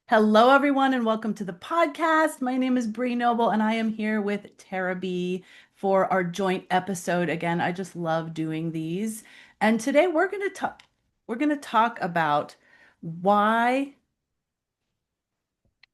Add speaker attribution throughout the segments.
Speaker 1: Hello, everyone, and welcome to the podcast. My name is Bree Noble, and I am here with Tara B for our joint episode. Again, I just love doing these. And today we're going to talk about why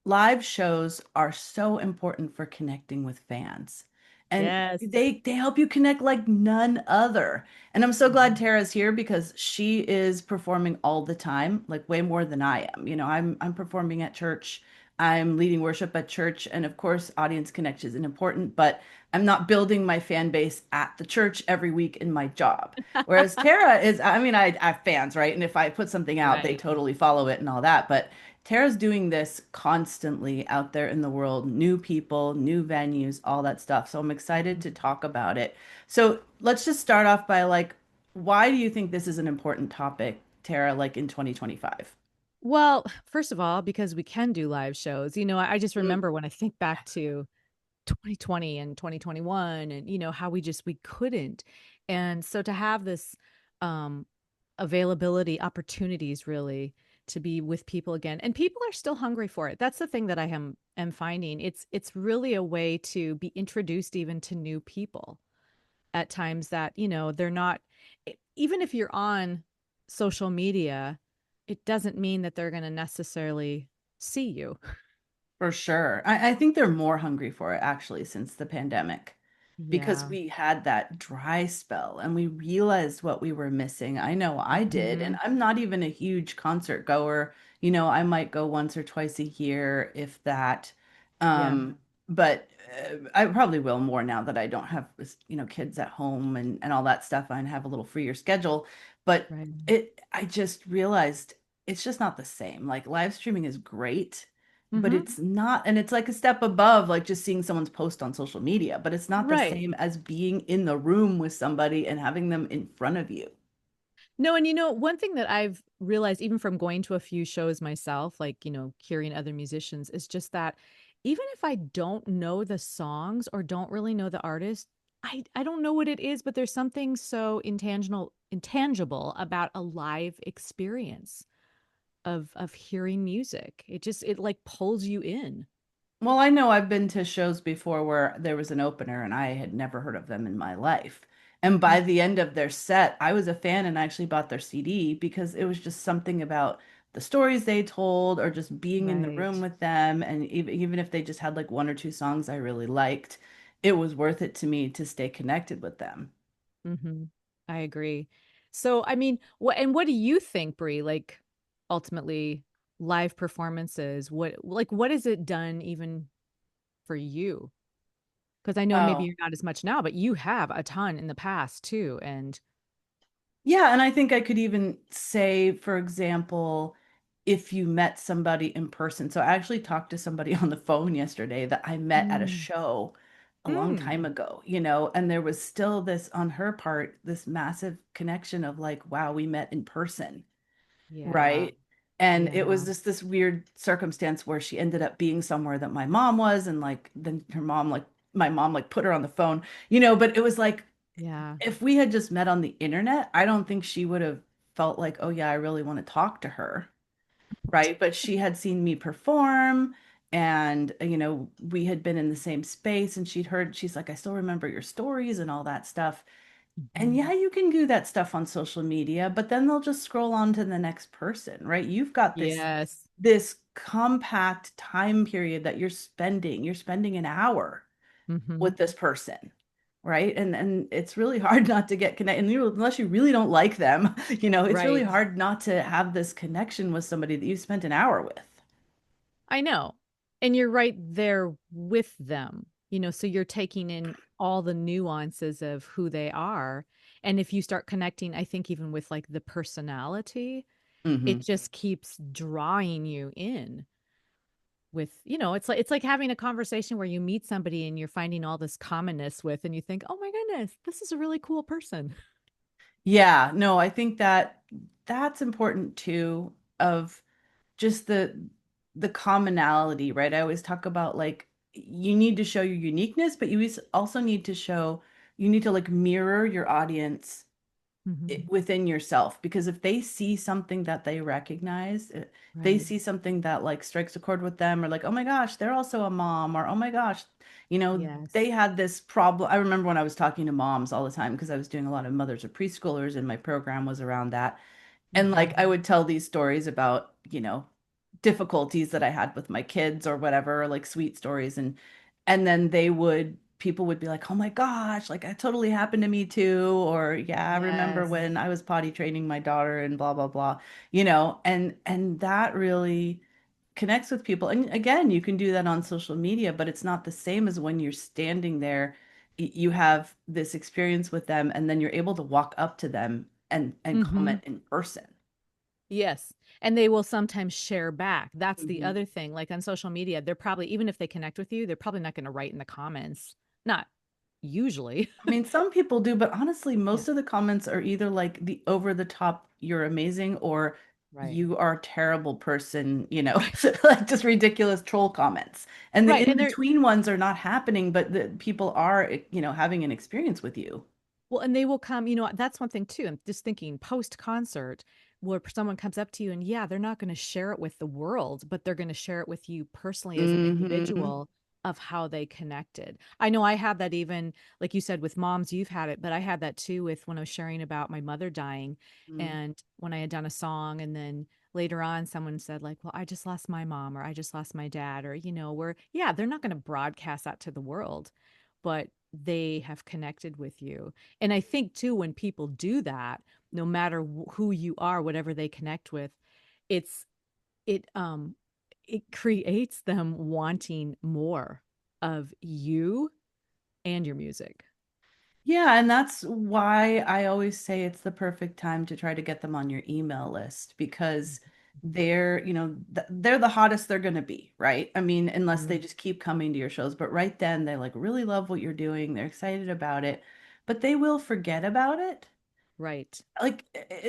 Speaker 1: live shows are so important for connecting with fans. And
Speaker 2: Yes.
Speaker 1: they help you connect like none other. And I'm so glad
Speaker 2: Mhm.
Speaker 1: Tara's here because she is performing all the time, like way more than I am. I'm performing at church. I'm leading worship at church, and of course, audience connection is important, but I'm not building my fan base at the church every week in my job. Whereas Tara is, I mean, I have fans, right? And if I put something out, they
Speaker 2: Right.
Speaker 1: totally follow it and all that. But Tara's doing this constantly out there in the world, new people, new venues, all that stuff. So I'm excited to talk about it. So let's just start off by like, why do you think this is an important topic, Tara, like in 2025?
Speaker 2: Well, first of all, because we can do live shows. I just
Speaker 1: Mm.
Speaker 2: remember when I think back to 2020 and 2021 and how we couldn't. And so to have this um availability opportunities really to be with people again. And people are still hungry for it. That's the thing that I am finding. It's really a way to be introduced even to new people at times that, they're not even if you're on social media, it doesn't mean that they're going to necessarily see you.
Speaker 1: For sure. I think they're more hungry for it actually since the pandemic because
Speaker 2: Yeah.
Speaker 1: we had that dry spell and we realized what we were missing. I know I did, and
Speaker 2: Mhm.
Speaker 1: I'm not even a huge concert goer. I might go once or twice a year, if that.
Speaker 2: Yeah.
Speaker 1: But I probably will more now that I don't have, kids at home and all that stuff and have a little freer schedule. But
Speaker 2: Right.
Speaker 1: I just realized it's just not the same. Like live streaming is great, but
Speaker 2: Mhm.
Speaker 1: it's not, and it's like a step above like just seeing someone's post on social media, but it's not the
Speaker 2: Right.
Speaker 1: same as being in the room with somebody and having them in front of you.
Speaker 2: No, and one thing that I've realized even from going to a few shows myself, like, hearing other musicians, is just that even if I don't know the songs or don't really know the artist, I don't know what it is, but there's something so intangible about a live experience of hearing music. It like pulls you in.
Speaker 1: Well, I know I've been to shows before where there was an opener and I had never heard of them in my life. And by
Speaker 2: Mm.
Speaker 1: the end of their set, I was a fan and I actually bought their CD because it was just something about the stories they told or just being in the room
Speaker 2: Right.
Speaker 1: with them. And even if they just had like one or two songs I really liked, it was worth it to me to stay connected with them.
Speaker 2: Hmm. I agree. So, I mean, what do you think, Brie? Like, ultimately, live performances. What has it done even for you? Because I know maybe
Speaker 1: Oh,
Speaker 2: you're not as much now, but you have a ton in the past too. And
Speaker 1: yeah, and I think I could even say, for example, if you met somebody in person. So I actually talked to somebody on the phone yesterday that I met at a
Speaker 2: mm,
Speaker 1: show a long
Speaker 2: mm,
Speaker 1: time ago, and there was still this on her part, this massive connection of like, wow, we met in person,
Speaker 2: yeah,
Speaker 1: right? And it was
Speaker 2: yeah,
Speaker 1: just this weird circumstance where she ended up being somewhere that my mom was, and like then my mom like put her on the phone, but it was like
Speaker 2: yeah.
Speaker 1: if we had just met on the internet, I don't think she would have felt like, oh yeah, I really want to talk to her, right? But she had seen me perform and we had been in the same space and she's like, I still remember your stories and all that stuff. And yeah,
Speaker 2: Mhm.
Speaker 1: you can do that stuff on social media, but then they'll just scroll on to the next person, right? You've got this
Speaker 2: Yes.
Speaker 1: this compact time period that you're spending an hour
Speaker 2: Hmm.
Speaker 1: with this person, right? And it's really hard not to get connected. And unless you really don't like them, it's really
Speaker 2: Right.
Speaker 1: hard not to have this connection with somebody that you spent an hour with.
Speaker 2: I know. And you're right there with them, so you're taking in all the nuances of who they are. And if you start connecting, I think even with like the personality, it
Speaker 1: Hmm.
Speaker 2: just keeps drawing you in with, it's like having a conversation where you meet somebody and you're finding all this commonness with, and you think, oh my goodness, this is a really cool person.
Speaker 1: Yeah, no, I think that that's important too, of just the commonality, right? I always talk about like you need to show your uniqueness, but also need to like mirror your audience
Speaker 2: Mhm.
Speaker 1: within yourself, because if they see something that they recognize, they
Speaker 2: Right.
Speaker 1: see something that like strikes a chord with them, or like, oh my gosh, they're also a mom, or oh my gosh, they
Speaker 2: Yes.
Speaker 1: had this problem. I remember when I was talking to moms all the time because I was doing a lot of mothers of preschoolers and my program was around that. And like
Speaker 2: Mhm.
Speaker 1: I would tell these stories about, difficulties that I had with my kids or whatever, like sweet stories, and then people would be like, "Oh my gosh, like that totally happened to me too," or "Yeah, I remember
Speaker 2: Yes.
Speaker 1: when I was potty training my daughter and blah blah blah." And that really connects with people. And again, you can do that on social media, but it's not the same as when you're standing there, you have this experience with them and then you're able to walk up to them and comment
Speaker 2: Mhm.
Speaker 1: in person.
Speaker 2: Yes. And they will sometimes share back. That's the
Speaker 1: Mhm.
Speaker 2: other thing. Like on social media, they're probably, even if they connect with you, they're probably not going to write in the comments. Not usually.
Speaker 1: I mean, some people do, but honestly,
Speaker 2: Yeah.
Speaker 1: most of the comments are either like the over the top, you're amazing, or
Speaker 2: Right.
Speaker 1: you are a terrible person,
Speaker 2: Right.
Speaker 1: like just ridiculous troll comments. And the
Speaker 2: Right.
Speaker 1: in
Speaker 2: And they're,
Speaker 1: between ones are not happening, but the people are, having an experience with you.
Speaker 2: well, and they will come, that's one thing too. I'm just thinking post concert where someone comes up to you and yeah, they're not going to share it with the world, but they're going to share it with you personally as an
Speaker 1: Hmm.
Speaker 2: individual of how they connected. I know I had that even, like you said, with moms, you've had it, but I had that too with when I was sharing about my mother dying and when I had done a song and then later on someone said like, well, I just lost my mom or I just lost my dad or, where, yeah, they're not going to broadcast that to the world, but they have connected with you. And I think too, when people do that, no matter who you are, whatever they connect with, it's it it creates them wanting more of you and your music.
Speaker 1: Yeah, and that's why I always say it's the perfect time to try to get them on your email list because they're the hottest they're going to be, right? I mean, unless they
Speaker 2: Mhm.
Speaker 1: just keep coming to your shows, but right then they like really love what you're doing, they're excited about it, but they will forget about it,
Speaker 2: Right.
Speaker 1: like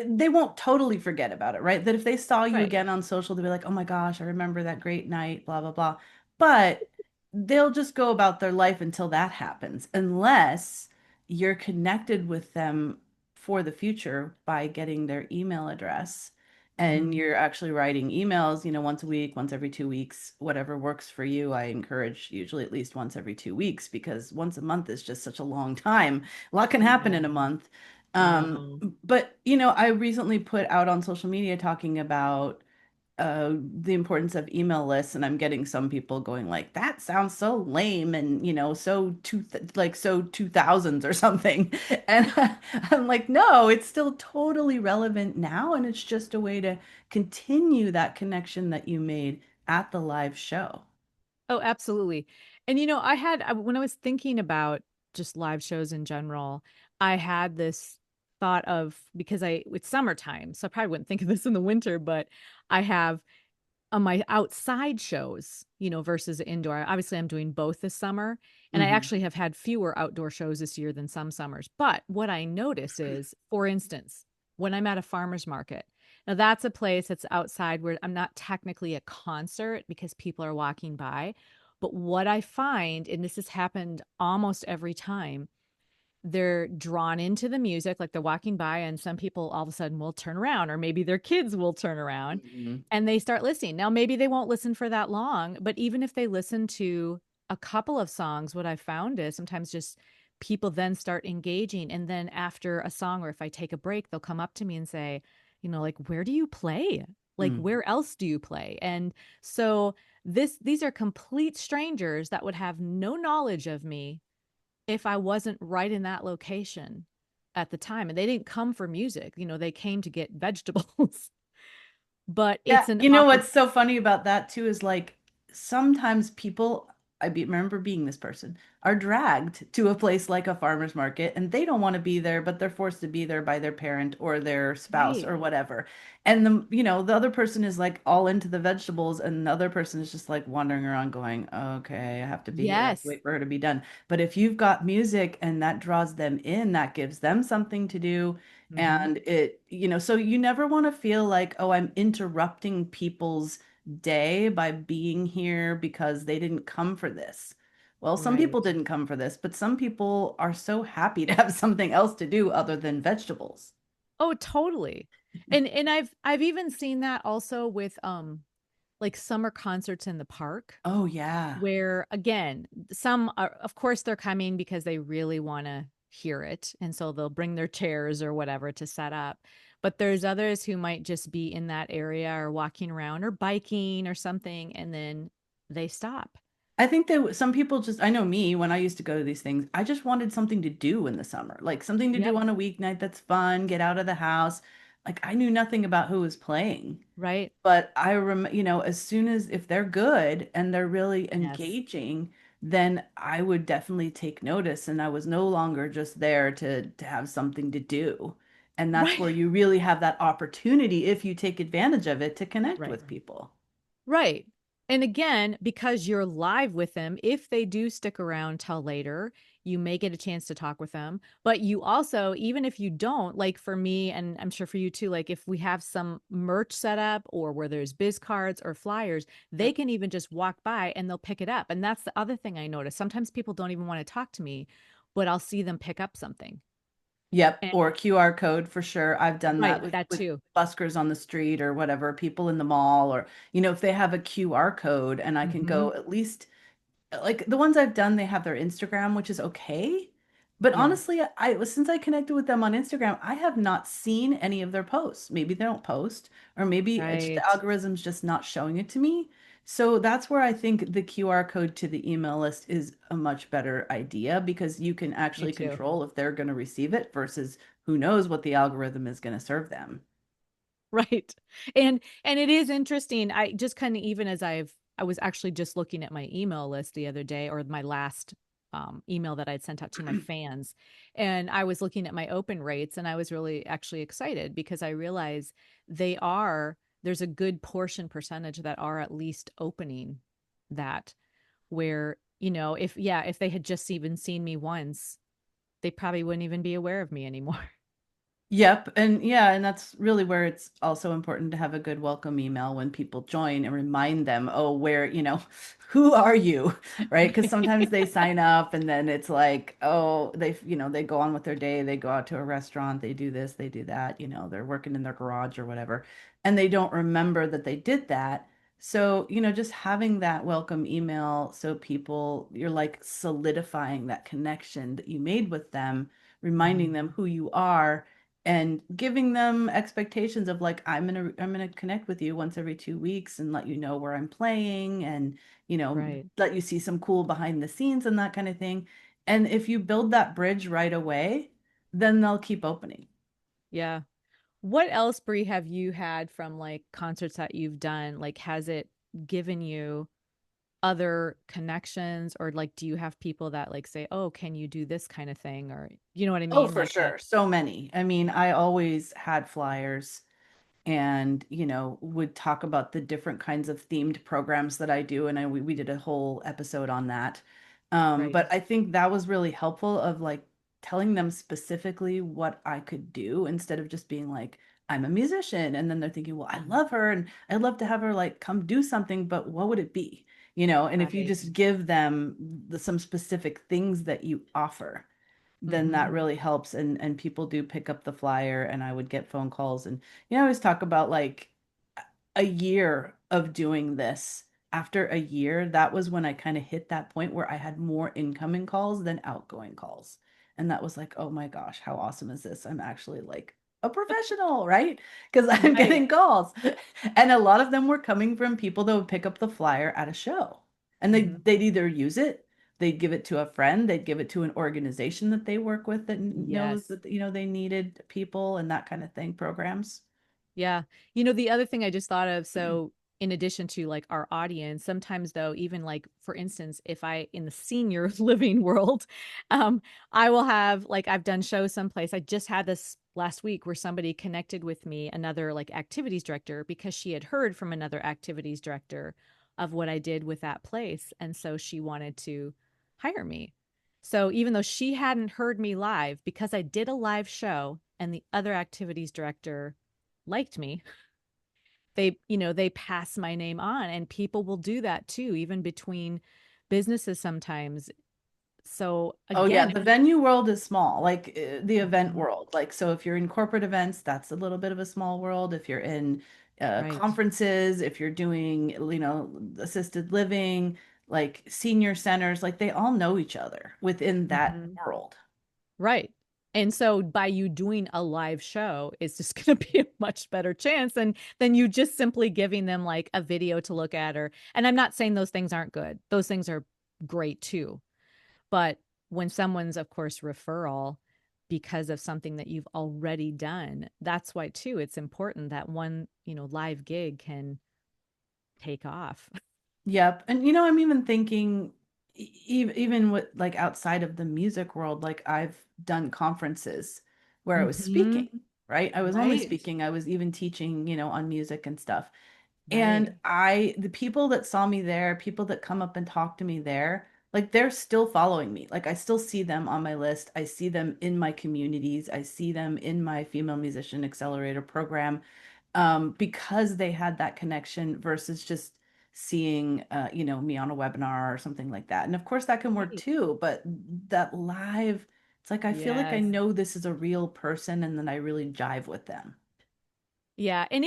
Speaker 1: they won't totally forget about it, right? That if they saw you
Speaker 2: Right.
Speaker 1: again on social, they'll be like, "Oh my gosh, I remember that great night, blah blah blah." But they'll just go about their life until that happens, unless you're connected with them for the future by getting their email address and
Speaker 2: Mhm.
Speaker 1: you're actually writing emails, once a week, once every 2 weeks, whatever works for you. I encourage usually at least once every 2 weeks because once a month is just such a long time. A lot can happen
Speaker 2: Yeah,
Speaker 1: in a month.
Speaker 2: I
Speaker 1: Um,
Speaker 2: know.
Speaker 1: but I recently put out on social media talking about the importance of email lists, and I'm getting some people going like, "That sounds so lame," and so like so 2000s or something. And I'm like, "No, it's still totally relevant now, and it's just a way to continue that connection that you made at the live show."
Speaker 2: Oh, absolutely. And when I was thinking about just live shows in general, I had this thought of because it's summertime, so I probably wouldn't think of this in the winter, but I have on my outside shows, versus indoor. Obviously, I'm doing both this summer, and I
Speaker 1: Hmm.
Speaker 2: actually have had fewer outdoor shows this year than some summers. But what I notice is, for instance, when I'm at a farmer's market, now that's a place that's outside where I'm not technically a concert because people are walking by. But what I find, and this has happened almost every time, they're drawn into the music, like they're walking by, and some people all of a sudden will turn around, or maybe their kids will turn around
Speaker 1: Hmm.
Speaker 2: and they start listening. Now, maybe they won't listen for that long, but even if they listen to a couple of songs, what I found is sometimes just people then start engaging. And then after a song, or if I take a break, they'll come up to me and say, like, where do you play? Like,
Speaker 1: Hmm.
Speaker 2: where else do you play? And so these are complete strangers that would have no knowledge of me if I wasn't right in that location at the time. And they didn't come for music, they came to get vegetables. But
Speaker 1: Yeah,
Speaker 2: it's an
Speaker 1: you know
Speaker 2: oppor
Speaker 1: what's so funny about that too is like sometimes people, remember being this person, are dragged to a place like a farmer's market and they don't want to be there, but they're forced to be there by their parent or their spouse
Speaker 2: right.
Speaker 1: or whatever. And the other person is like all into the vegetables and the other person is just like wandering around going, okay, I have to be here. I have to
Speaker 2: Yes.
Speaker 1: wait for her to be done. But if you've got music and that draws them in, that gives them something to do.
Speaker 2: Mhm.
Speaker 1: And so you never want to feel like, oh, I'm interrupting people's day by being here because they didn't come for this. Well, some people
Speaker 2: Right.
Speaker 1: didn't come for this, but some people are so happy to have something else to do other than vegetables.
Speaker 2: Oh, totally. And I've even seen that also with like summer concerts in the park
Speaker 1: Oh yeah.
Speaker 2: where again, some are of course they're coming because they really want to hear it and so they'll bring their chairs or whatever to set up. But there's others who might just be in that area or walking around or biking or something and then they stop.
Speaker 1: I think that some people just, I know me, when I used to go to these things, I just wanted something to do in the summer, like something to do
Speaker 2: Yep,
Speaker 1: on a weeknight that's fun, get out of the house. Like I knew nothing about who was playing.
Speaker 2: right?
Speaker 1: But as soon as if they're good and they're really
Speaker 2: Yes.
Speaker 1: engaging, then I would definitely take notice and I was no longer just there to have something to do. And that's
Speaker 2: Right.
Speaker 1: where you really have that opportunity if you take advantage of it to connect
Speaker 2: Right.
Speaker 1: with people.
Speaker 2: Right. And again, because you're live with them, if they do stick around till later, you may get a chance to talk with them. But you also, even if you don't, like for me, and I'm sure for you too, like if we have some merch set up or where there's biz cards or flyers, they
Speaker 1: Yep.
Speaker 2: can even just walk by and they'll pick it up. And that's the other thing I noticed. Sometimes people don't even want to talk to me, but I'll see them pick up something.
Speaker 1: Yep,
Speaker 2: And
Speaker 1: or QR code for sure. I've done that
Speaker 2: right,
Speaker 1: with
Speaker 2: that too.
Speaker 1: buskers on the street or whatever, people in the mall, or if they have a QR code and I can
Speaker 2: Hmm.
Speaker 1: go at least, like the ones I've done, they have their Instagram, which is okay. But
Speaker 2: Yeah.
Speaker 1: honestly, I since I connected with them on Instagram, I have not seen any of their posts. Maybe they don't post, or maybe the
Speaker 2: Right.
Speaker 1: algorithm's just not showing it to me. So that's where I think the QR code to the email list is a much better idea because you can
Speaker 2: Me
Speaker 1: actually
Speaker 2: too.
Speaker 1: control if they're going to receive it versus who knows what the algorithm is going to serve them.
Speaker 2: Right. And it is interesting. I just kind of even as I was actually just looking at my email list the other day or my last email that I'd sent out to my fans and I was looking at my open rates and I was really actually excited because I realized there's a good portion percentage that are at least opening that where, if they had just even seen me once, they probably wouldn't even be aware of me anymore.
Speaker 1: Yep. And yeah, and that's really where it's also important to have a good welcome email when people join and remind them, oh, who are you? Right? Because sometimes they sign up and then it's like, oh, they go on with their day, they go out to a restaurant, they do this, they do that, they're working in their garage or whatever, and they don't remember that they did that. So, just having that welcome email so you're like solidifying that connection that you made with them, reminding
Speaker 2: Mhm.
Speaker 1: them who you are and giving them expectations of like I'm gonna connect with you once every 2 weeks and let you know where I'm playing and
Speaker 2: Right.
Speaker 1: let you see some cool behind the scenes and that kind of thing. And if you build that bridge right away, then they'll keep opening.
Speaker 2: Yeah. What else, Bree, have you had from like concerts that you've done? Like, has it given you other connections, or like, do you have people that like say, "Oh, can you do this kind of thing?" Or you know what I
Speaker 1: Oh,
Speaker 2: mean?
Speaker 1: for
Speaker 2: Like that.
Speaker 1: sure. So many. I mean, I always had flyers and would talk about the different kinds of themed programs that I do and we did a whole episode on that.
Speaker 2: Right.
Speaker 1: But I think that was really helpful of like telling them specifically what I could do instead of just being like I'm a musician and then they're thinking, well, I
Speaker 2: Mhm.
Speaker 1: love her and I'd love to have her like come do something, but what would it be? And if you
Speaker 2: Right.
Speaker 1: just give them some specific things that you offer, then that
Speaker 2: Hmm.
Speaker 1: really helps and people do pick up the flyer and I would get phone calls and I always talk about like a year of doing this. After a year, that was when I kind of hit that point where I had more incoming calls than outgoing calls. And that was like, oh my gosh, how awesome is this? I'm actually like a professional, right? Because I'm
Speaker 2: Right.
Speaker 1: getting calls. And a lot of them were coming from people that would pick up the flyer at a show. And
Speaker 2: Hmm.
Speaker 1: they'd either use it, they'd give it to a friend, they'd give it to an organization that they work with that knows
Speaker 2: Yes.
Speaker 1: that, they needed people and that kind of thing, programs.
Speaker 2: Yeah. The other thing I just thought of, so in addition to like our audience, sometimes though, even like for instance, if I in the senior living world, um, I will have like I've done shows someplace. I just had this last week where somebody connected with me, another like activities director, because she had heard from another activities director of what I did with that place. And so she wanted to hire me. So even though she hadn't heard me live, because I did a live show and the other activities director liked me, they pass my name on and people will do that too, even between businesses sometimes. So
Speaker 1: Oh yeah,
Speaker 2: again,
Speaker 1: the venue world is small, like the event
Speaker 2: Mhm.
Speaker 1: world. Like so if you're in corporate events, that's a little bit of a small world. If you're in
Speaker 2: Right.
Speaker 1: conferences, if you're doing, assisted living, like senior centers, like they all know each other within that
Speaker 2: Mhm.
Speaker 1: world.
Speaker 2: Right. And so by you doing a live show, it's just going to be a much better chance than you just simply giving them like a video to look at. Or and I'm not saying those things aren't good. Those things are great too. But when someone's of course referral because of something that you've already done, that's why too it's important that one, live gig can take off.
Speaker 1: Yep. And I'm even thinking even with like outside of the music world, like I've done conferences where I was
Speaker 2: Mhm.
Speaker 1: speaking, right? I was only
Speaker 2: Right.
Speaker 1: speaking, I was even teaching, on music and stuff.
Speaker 2: Right.
Speaker 1: And the people that saw me there, people that come up and talk to me there, like they're still following me. Like I still see them on my list. I see them in my communities. I see them in my Female Musician Accelerator program, because they had that connection versus just seeing, me on a webinar or something like that. And of course that can work
Speaker 2: Right.
Speaker 1: too, but that live, it's like I feel like I
Speaker 2: Yes.
Speaker 1: know this is a real person and then I really jive with them.
Speaker 2: Yeah, and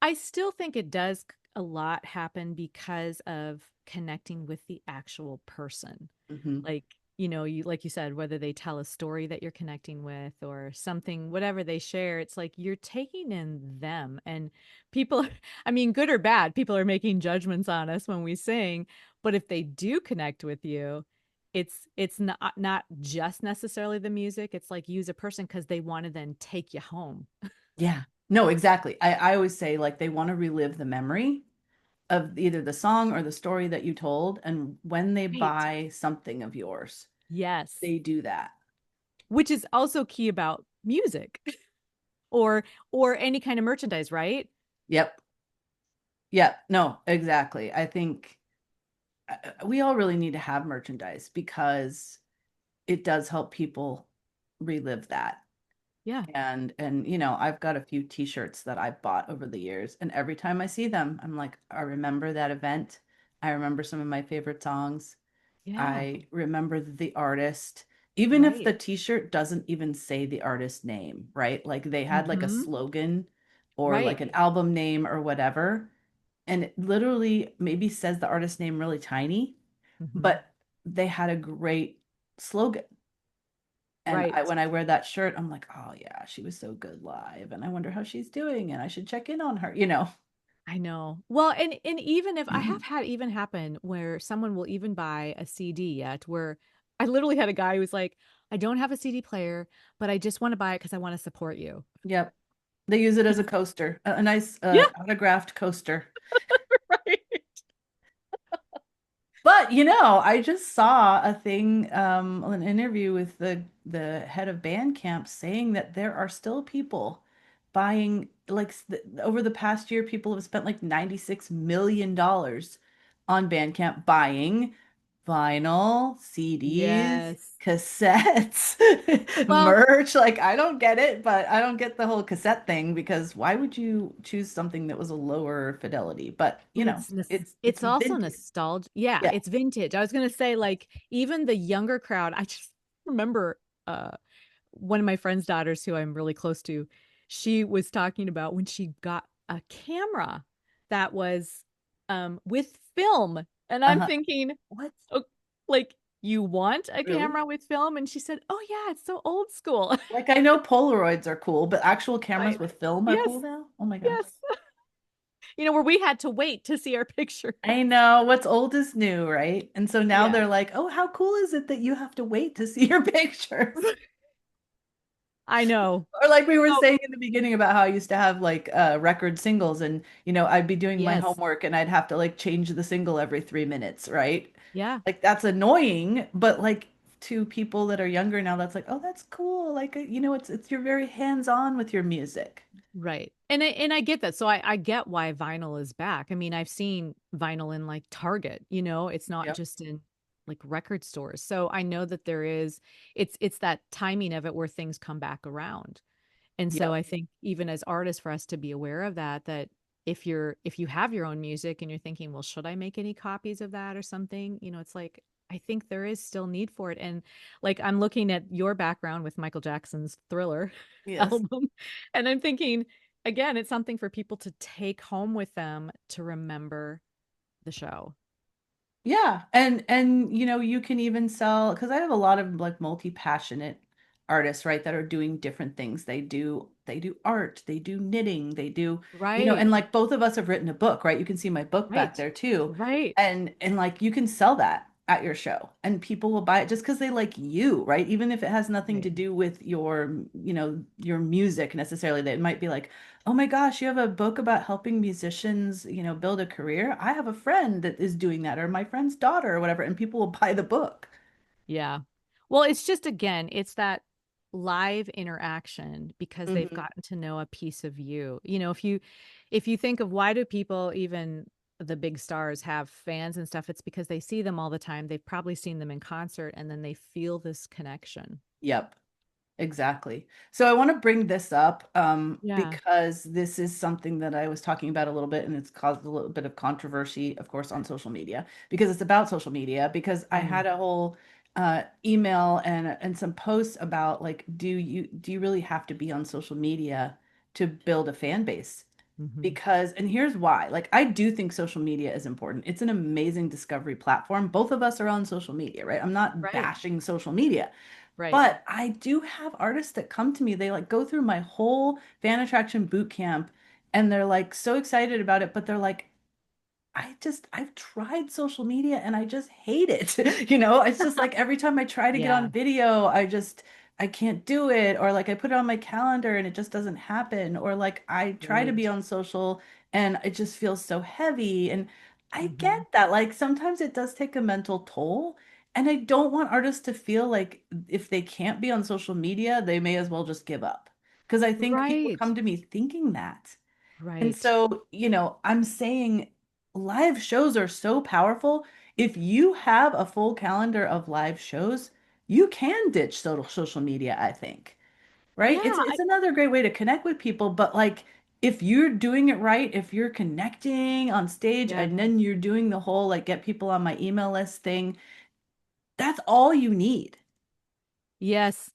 Speaker 2: I still think it does a lot happen because of connecting with the actual person.
Speaker 1: Hmm.
Speaker 2: Like, you like you said, whether they tell a story that you're connecting with or something, whatever they share, it's like you're taking in them. And people, I mean, good or bad, people are making judgments on us when we sing, but if they do connect with you, it's not just necessarily the music. It's like you as a person because they want to then take you home.
Speaker 1: Yeah. No, exactly. I always say like they want to relive the memory of either the song or the story that you told. And when they
Speaker 2: Right.
Speaker 1: buy something of yours,
Speaker 2: Yes.
Speaker 1: they do that.
Speaker 2: Which is also key about music or any kind of merchandise, right?
Speaker 1: Yep. Yep. No, exactly. I think we all really need to have merchandise because it does help people relive that.
Speaker 2: Yeah.
Speaker 1: And I've got a few t-shirts that I've bought over the years, and every time I see them, I'm like, I remember that event. I remember some of my favorite songs.
Speaker 2: Yeah.
Speaker 1: I remember the artist, even if
Speaker 2: Right.
Speaker 1: the t-shirt doesn't even say the artist name, right? Like they had like a
Speaker 2: Mm-hmm.
Speaker 1: slogan or
Speaker 2: Right.
Speaker 1: like an album name or whatever, and it literally maybe says the artist name really tiny,
Speaker 2: Mm-hmm.
Speaker 1: but they had a great slogan. And
Speaker 2: Right.
Speaker 1: when I wear that shirt, I'm like, oh yeah, she was so good live, and I wonder how she's doing, and I should check in on her.
Speaker 2: I know. Well, and even if I have had even happen where someone will even buy a CD yet, where I literally had a guy who was like, I don't have a CD player, but I just want to buy it because I want to support you.
Speaker 1: Yep. They use it as a coaster, a nice
Speaker 2: Yeah.
Speaker 1: autographed coaster.
Speaker 2: Right.
Speaker 1: But I just saw a thing, an interview with the head of Bandcamp saying that there are still people buying like over the past year, people have spent like $96 million on Bandcamp buying vinyl, CDs,
Speaker 2: Yes.
Speaker 1: cassettes,
Speaker 2: Well,
Speaker 1: merch. Like I don't get it, but I don't get the whole cassette thing because why would you choose something that was a lower fidelity? But
Speaker 2: but it's
Speaker 1: it's
Speaker 2: it's also
Speaker 1: vintage.
Speaker 2: nostalgia. Yeah,
Speaker 1: Yeah.
Speaker 2: it's vintage. I was gonna say, like, even the younger crowd, I just remember one of my friend's daughters who I'm really close to, she was talking about when she got a camera that was with film. And I'm
Speaker 1: Uh-huh.
Speaker 2: thinking,
Speaker 1: What?
Speaker 2: oh, like, you want a
Speaker 1: Really?
Speaker 2: camera with film? And she said, oh yeah, it's so old school.
Speaker 1: Like I know Polaroids are cool, but actual cameras
Speaker 2: Right.
Speaker 1: with film are
Speaker 2: Yes.
Speaker 1: cool now? Oh my gosh.
Speaker 2: Yes. Where we had to wait to see our picture.
Speaker 1: I know what's old is new, right? And so now
Speaker 2: Yeah.
Speaker 1: they're like, "Oh, how cool is it that you have to wait to see your pictures?"
Speaker 2: I know.
Speaker 1: Or like we were
Speaker 2: Oh,
Speaker 1: saying in the beginning about how I used to have like record singles and I'd be doing my
Speaker 2: yes.
Speaker 1: homework and I'd have to like change the single every 3 minutes, right?
Speaker 2: Yeah.
Speaker 1: Like that's annoying, but like to people that are younger now, that's like, oh, that's cool. Like it's you're very hands-on with your music.
Speaker 2: Right. And I get that. So I get why vinyl is back. I mean, I've seen vinyl in like Target, it's not
Speaker 1: Yep.
Speaker 2: just in like record stores. So I know that there is it's that timing of it where things come back around. And so
Speaker 1: Yep.
Speaker 2: I think even as artists for us to be aware of that if you have your own music and you're thinking, well, should I make any copies of that or something? It's like I think there is still need for it. And like I'm looking at your background with Michael Jackson's Thriller
Speaker 1: Yes.
Speaker 2: album, and I'm thinking, again, it's something for people to take home with them to remember the show.
Speaker 1: Yeah, and you know, you can even sell because I have a lot of like multi-passionate artists, right, that are doing different things. They do art, they do knitting, they do, you know,
Speaker 2: Right,
Speaker 1: and like both of us have written a book, right? You can see my book back
Speaker 2: right,
Speaker 1: there too.
Speaker 2: right,
Speaker 1: And like you can sell that at your show and people will buy it just because they like you, right? Even if it has nothing
Speaker 2: right.
Speaker 1: to do with your, you know, your music necessarily. They might be like, oh my gosh, you have a book about helping musicians, you know, build a career. I have a friend that is doing that, or my friend's daughter, or whatever, and people will buy the book.
Speaker 2: Yeah. Well, it's just again, it's that live interaction because they've
Speaker 1: Hmm.
Speaker 2: gotten to know a piece of you. You know, if you think of why do people, even the big stars, have fans and stuff, it's because they see them all the time. They've probably seen them in concert and then they feel this connection.
Speaker 1: Yep. Exactly. So I want to bring this up
Speaker 2: Yeah.
Speaker 1: because this is something that I was talking about a little bit, and it's caused a little bit of controversy, of course, on social media because it's about social media. Because I
Speaker 2: Mm,
Speaker 1: had a whole email and some posts about like, do you really have to be on social media to build a fan base?
Speaker 2: hmm.
Speaker 1: Because, and here's why. Like, I do think social media is important. It's an amazing discovery platform. Both of us are on social media, right? I'm not
Speaker 2: Right.
Speaker 1: bashing social media.
Speaker 2: Right.
Speaker 1: But I do have artists that come to me, they like go through my whole fan attraction boot camp and they're like so excited about it, but they're like, I've tried social media and I just hate it. You know, it's just like every time I try to get on
Speaker 2: Yeah.
Speaker 1: video, I can't do it. Or like I put it on my calendar and it just doesn't happen. Or like I try to be
Speaker 2: Right.
Speaker 1: on social and it just feels so heavy. And I
Speaker 2: Hmm.
Speaker 1: get that. Like sometimes it does take a mental toll. And I don't want artists to feel like if they can't be on social media, they may as well just give up. Because I think people
Speaker 2: Right.
Speaker 1: come to me thinking that. And
Speaker 2: Right.
Speaker 1: so, you know, I'm saying live shows are so powerful. If you have a full calendar of live shows, you can ditch social media, I think. Right?
Speaker 2: Yeah.
Speaker 1: It's another great way to connect with people, but like if you're doing it right, if you're connecting on stage
Speaker 2: Yeah.
Speaker 1: and then you're doing the whole like get people on my email list thing, that's all you need.
Speaker 2: Yes.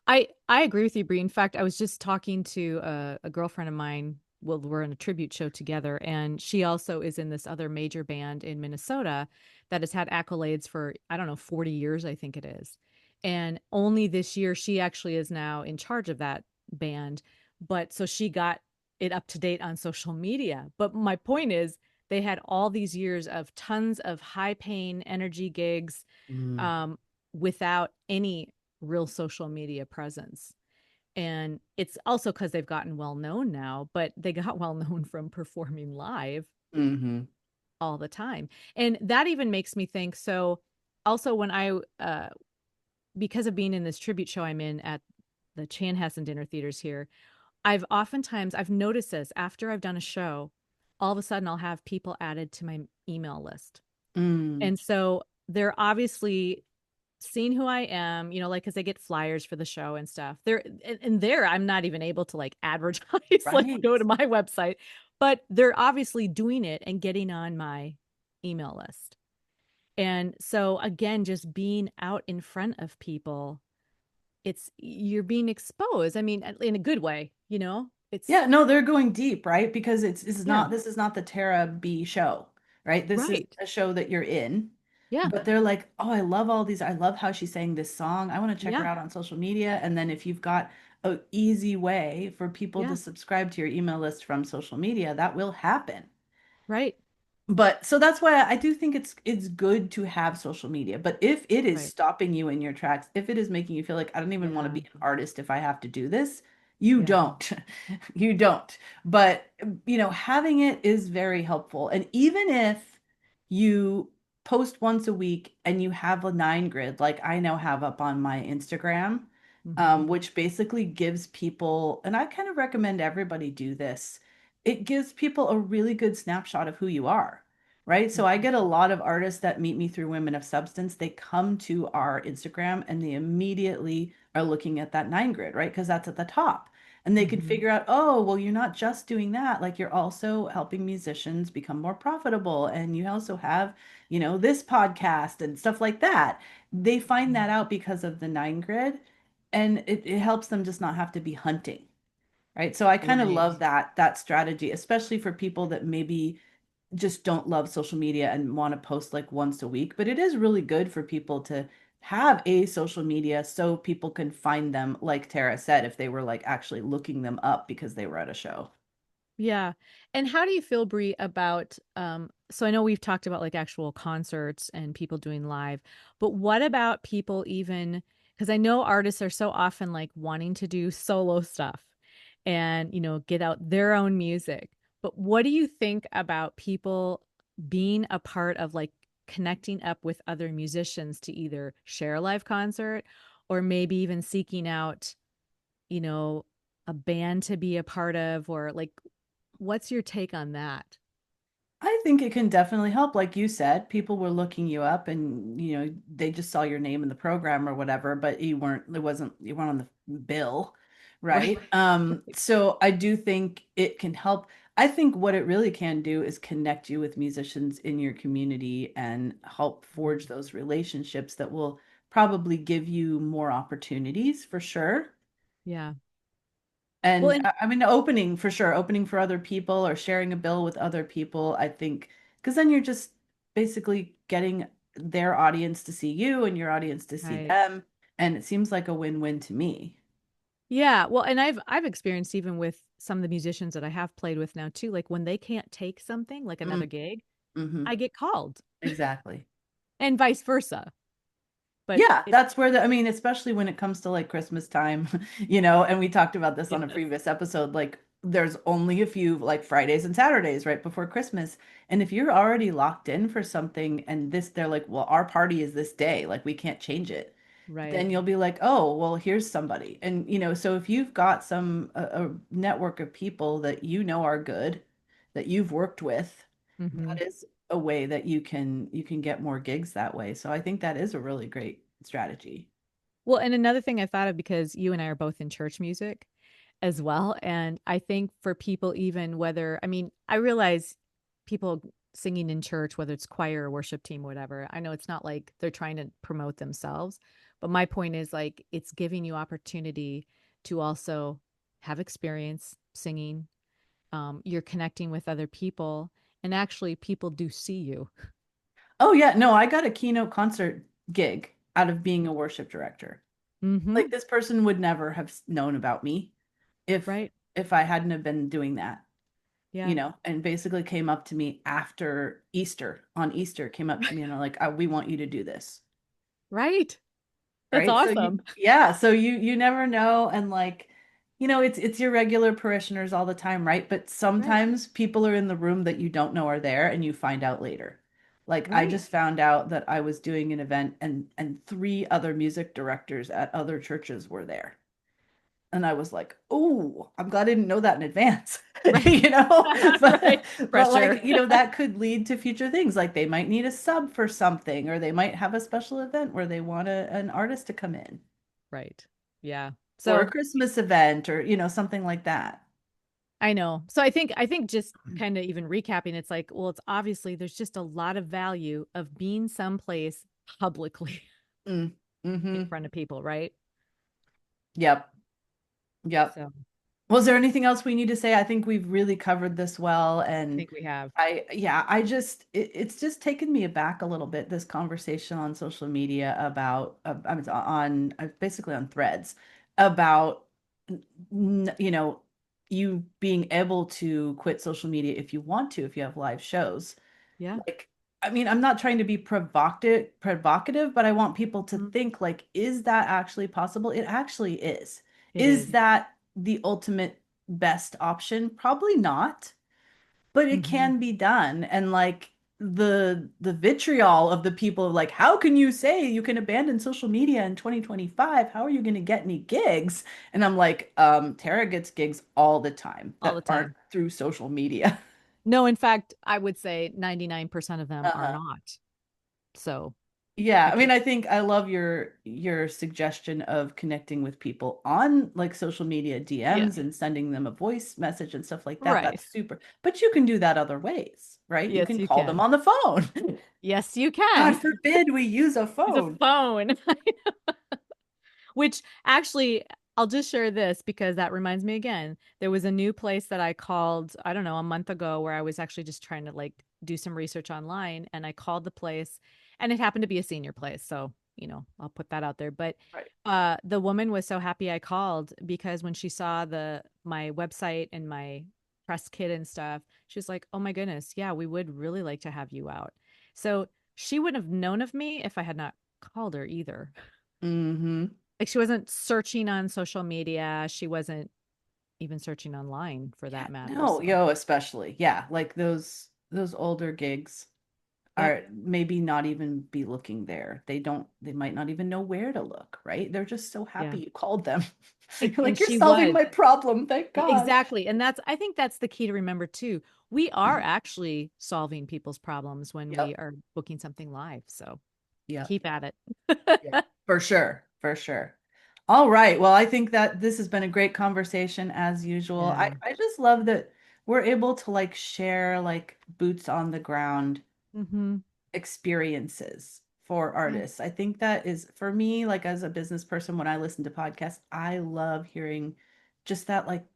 Speaker 2: I agree with you, Bree. In fact, I was just talking to a girlfriend of mine. Well, we're in a tribute show together, and she also is in this other major band in Minnesota that has had accolades for, I don't know, 40 years, I think it is. And only this year she actually is now in charge of that band. But so she got it up to date on social media. But my point is, they had all these years of tons of high paying energy gigs,
Speaker 1: Mm.
Speaker 2: um, without any real social media presence. And it's also because they've gotten well known now, but they got well known from performing live
Speaker 1: Hmm.
Speaker 2: all the time. And that even makes me think, so also when because of being in this tribute show I'm in at the Chanhassen Dinner Theaters here, I've noticed this after I've done a show, all of a sudden I'll have people added to my email list.
Speaker 1: Mm.
Speaker 2: And so they're obviously seeing who I am, like because they get flyers for the show and stuff. And there I'm not even able to like advertise, like
Speaker 1: Right.
Speaker 2: go to my website, but they're obviously doing it and getting on my email list. And so again, just being out in front of people, you're being exposed. I mean, in a good way, It's
Speaker 1: Yeah, no, they're going deep, right? Because
Speaker 2: yeah,
Speaker 1: this is not the Tara B show, right? This is
Speaker 2: right.
Speaker 1: a show that you're in.
Speaker 2: Yeah,
Speaker 1: But they're like, "Oh, I love all these. I love how she sang this song. I want to check her
Speaker 2: yeah,
Speaker 1: out on social media." And then if you've got an easy way for people to
Speaker 2: yeah,
Speaker 1: subscribe to your email list from social media, that will happen.
Speaker 2: right,
Speaker 1: But so that's why I do think it's good to have social media. But if it is
Speaker 2: right.
Speaker 1: stopping you in your tracks, if it is making you feel like I don't even want to
Speaker 2: Yeah,
Speaker 1: be an artist if I have to do this, you
Speaker 2: yeah.
Speaker 1: don't. You don't. But you know, having it is very helpful. And even if you post once a week and you have a 9 grid, like I now have up on my Instagram,
Speaker 2: Hmm.
Speaker 1: which basically gives people, and I kind of recommend everybody do this, it gives people a really good snapshot of who you are, right? So I get a lot of artists that meet me through Women of Substance. They come to our Instagram and they immediately are looking at that 9 grid, right? Because that's at the top. And they can
Speaker 2: Hmm.
Speaker 1: figure out, oh, well, you're not just doing that. Like you're also helping musicians become more profitable. And you also have, this podcast and stuff like that. They find that out because of the 9 grid, and it helps them just not have to be hunting. Right. So I kind of
Speaker 2: Right.
Speaker 1: love that strategy, especially for people that maybe just don't love social media and want to post like once a week. But it is really good for people to have a social media so people can find them, like Tara said, if they were like actually looking them up because they were at a show.
Speaker 2: Yeah. And how do you feel, Bree, about so I know we've talked about like actual concerts and people doing live, but what about people even because I know artists are so often like wanting to do solo stuff and, get out their own music. But what do you think about people being a part of like connecting up with other musicians to either share a live concert or maybe even seeking out, you know, a band to be a part of or like what's your take on that?
Speaker 1: I think it can definitely help. Like you said, people were looking you up and, they just saw your name in the program or whatever, but you weren't on the bill,
Speaker 2: Right.
Speaker 1: right? So I do think it can help. I think what it really can do is connect you with musicians in your community and help forge those relationships that will probably give you more opportunities for sure.
Speaker 2: Yeah. Well,
Speaker 1: And
Speaker 2: and
Speaker 1: I mean, opening for sure, opening for other people or sharing a bill with other people, I think, because then you're just basically getting their audience to see you and your audience to see
Speaker 2: right.
Speaker 1: them. And it seems like a win-win to me.
Speaker 2: Yeah. Well, and I've experienced even with some of the musicians that I have played with now too, like when they can't take something like another
Speaker 1: Mm,
Speaker 2: gig,
Speaker 1: hmm.
Speaker 2: I get called
Speaker 1: Exactly.
Speaker 2: and vice versa. But
Speaker 1: Yeah,
Speaker 2: it
Speaker 1: that's where I mean, especially when it comes to like Christmas time, and we talked about this on a
Speaker 2: yes.
Speaker 1: previous episode, like there's only a few like Fridays and Saturdays right before Christmas. And if you're already locked in for something and they're like, well, our party is this day, like we can't change it,
Speaker 2: Right.
Speaker 1: then you'll be like, oh, well, here's somebody. And, so if you've got a network of people that are good, that you've worked with,
Speaker 2: Hmm.
Speaker 1: that is a way that you can get more gigs that way. So I think that is a really great strategy.
Speaker 2: Well, and another thing I thought of because you and I are both in church music as well. And I think for people, even whether, I mean, I realize people singing in church, whether it's choir or worship team, whatever, I know it's not like they're trying to promote themselves. But my point is like it's giving you opportunity to also have experience singing. You're connecting with other people, and actually, people do see you.
Speaker 1: Oh yeah, no, I got a keynote concert gig out of being a worship director. Like
Speaker 2: Hmm.
Speaker 1: this person would never have known about me if
Speaker 2: Right.
Speaker 1: I hadn't have been doing that,
Speaker 2: Yeah.
Speaker 1: and basically came up to me after Easter, on Easter, came up to me and are like, we want you to do this.
Speaker 2: Right. That's
Speaker 1: Right? So you
Speaker 2: awesome.
Speaker 1: yeah, so you never know, and like it's your regular parishioners all the time, right? But
Speaker 2: Right.
Speaker 1: sometimes people are in the room that you don't know are there and you find out later. Like I
Speaker 2: Right.
Speaker 1: just found out that I was doing an event and three other music directors at other churches were there. And I was like, "Oh, I'm glad I didn't know that in advance."
Speaker 2: Right. Right.
Speaker 1: But
Speaker 2: Pressure.
Speaker 1: like, that could lead to future things. Like they might need a sub for something, or they might have a special event where they want an artist to come in,
Speaker 2: Right. Yeah.
Speaker 1: or a
Speaker 2: So
Speaker 1: Christmas event, or something like that.
Speaker 2: I know. So I think just kind of even recapping, it's like, well, it's obviously there's just a lot of value of being someplace publicly
Speaker 1: Mm.
Speaker 2: in
Speaker 1: Mm-hmm.
Speaker 2: front of people, right?
Speaker 1: Yep. Yep.
Speaker 2: So
Speaker 1: Was there anything else we need to say? I think we've really covered this well,
Speaker 2: I
Speaker 1: and
Speaker 2: think we have.
Speaker 1: it's just taken me aback a little bit, this conversation on social media about, I mean, basically on threads about, n- you know, you being able to quit social media if you want to, if you have live shows.
Speaker 2: Yeah.
Speaker 1: Like, I mean, I'm not trying to be provocative, but I want people to
Speaker 2: Mhm.
Speaker 1: think like, is that actually possible? It actually is.
Speaker 2: It
Speaker 1: Is
Speaker 2: is.
Speaker 1: that the ultimate best option? Probably not, but it
Speaker 2: Hmm.
Speaker 1: can be done. And like the vitriol of the people of like, how can you say you can abandon social media in 2025? How are you going to get any gigs? And I'm like, Tara gets gigs all the time
Speaker 2: All the
Speaker 1: that aren't
Speaker 2: time.
Speaker 1: through social media.
Speaker 2: No, in fact, I would say 99% of them are
Speaker 1: Uh-huh.
Speaker 2: not. So,
Speaker 1: Yeah,
Speaker 2: I
Speaker 1: I mean,
Speaker 2: can't.
Speaker 1: I think I love your suggestion of connecting with people on like social media
Speaker 2: Yeah.
Speaker 1: DMs and sending them a voice message and stuff like that.
Speaker 2: Right.
Speaker 1: That's super. But you can do that other ways, right? You
Speaker 2: Yes,
Speaker 1: can
Speaker 2: you
Speaker 1: call them
Speaker 2: can.
Speaker 1: on the phone.
Speaker 2: Yes, you
Speaker 1: God
Speaker 2: can.
Speaker 1: forbid we use a
Speaker 2: It's a
Speaker 1: phone.
Speaker 2: phone. Which actually, I'll just share this because that reminds me again. There was a new place that I called, I don't know, a month ago where I was actually just trying to like do some research online and I called the place and it happened to be a senior place. So, I'll put that out there. But
Speaker 1: Right.
Speaker 2: the woman was so happy I called because when she saw the my website and my press kit and stuff, she was like, "Oh my goodness, yeah, we would really like to have you out." So she wouldn't have known of me if I had not called her either.
Speaker 1: Mm-hmm.
Speaker 2: Like she wasn't searching on social media. She wasn't even searching online for
Speaker 1: Yeah,
Speaker 2: that matter.
Speaker 1: no,
Speaker 2: So,
Speaker 1: yo, especially. Yeah, like those older gigs
Speaker 2: yep.
Speaker 1: are maybe not even be looking there. They might not even know where to look, right? They're just so
Speaker 2: Yeah.
Speaker 1: happy you called them. You're
Speaker 2: And
Speaker 1: like, you're
Speaker 2: she
Speaker 1: solving
Speaker 2: was.
Speaker 1: my problem, thank God.
Speaker 2: Exactly. And I think that's the key to remember too. We are actually solving people's problems when we
Speaker 1: Yep.
Speaker 2: are booking something live. So
Speaker 1: Yep.
Speaker 2: keep at
Speaker 1: Yeah.
Speaker 2: it.
Speaker 1: For sure. For sure. All right. Well, I think that this has been a great conversation as usual. I,
Speaker 2: Yeah.
Speaker 1: I just love that we're able to like share like boots on the ground
Speaker 2: Mm-hmm.
Speaker 1: experiences for
Speaker 2: Yeah.
Speaker 1: artists. I think that is for me, like as a business person, when I listen to podcasts, I love hearing just that like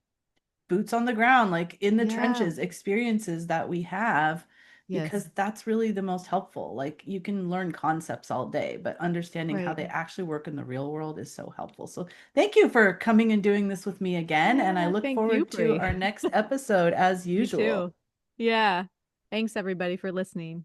Speaker 1: boots on the ground, like in the
Speaker 2: Yeah.
Speaker 1: trenches experiences that we have, because
Speaker 2: Yes.
Speaker 1: that's really the most helpful. Like you can learn concepts all day, but understanding how
Speaker 2: Right.
Speaker 1: they actually work in the real world is so helpful. So thank you for coming and doing this with me again. And I
Speaker 2: Yeah.
Speaker 1: look
Speaker 2: Thank you,
Speaker 1: forward to
Speaker 2: Bree.
Speaker 1: our next episode as
Speaker 2: You
Speaker 1: usual.
Speaker 2: too. Yeah. Thanks everybody for listening.